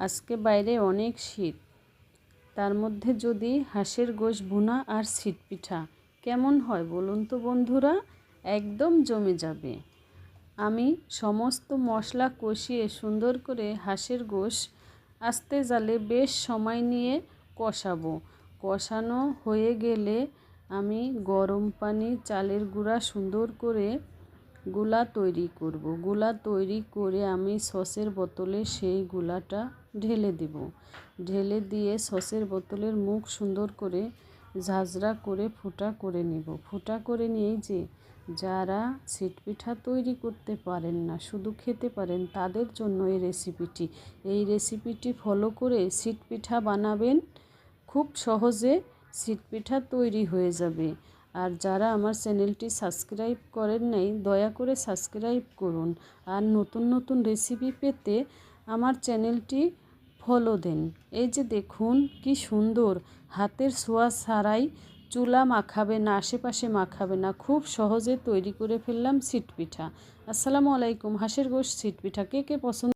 আজকে বাইরে অনেক শীত, তার মধ্যে যদি হাঁসের গোশ ভুনা আর ছিট পিঠা কেমন হয় বলুন তো বন্ধুরা, একদম জমে যাবে। আমি সমস্ত মশলা কষিয়ে সুন্দর করে হাঁসের গোশ আস্তে জালে বেশ সময় নিয়ে কষানো হয়ে গেলে আমি গরম পানি চালের গুঁড়া সুন্দর করে গুলা তৈরি করব। গুলা তৈরি করে আমি সসের বোতলে সেই গুলাটা ঢেলে দেব। ঢেলে দিয়ে সসের বোতলের মুখ সুন্দর করে ঝাঁঝরা করে ফুটা করে নেব। ফুটা করে নিয়ে যে যারা ছিট পিঠা তৈরি করতে পারেন না, শুধু খেতে পারেন, তাদের জন্য এই রেসিপিটি ফলো করে ছিট পিঠা বানাবেন। খুব সহজে ছিট পিঠা তৈরি হয়ে যাবে। আর যারা আমার চ্যানেলটি সাবস্ক্রাইব করেন নাই, দয়া করে সাবস্ক্রাইব করুন। আর নতুন নতুন রেসিপি পেতে আমার চ্যানেলটি ফলো দেন। এই যে দেখুন কি সুন্দর, হাতের ছোঁয়া ছাড়াই, চুলা মাখাবে না, আশেপাশে মাখাবে না, খুব সহজে তৈরি করে ফেললাম ছিট পিঠা। আসসালামু আলাইকুম। হাঁসের গোশ ছিট পিঠা কে কে পছন্দ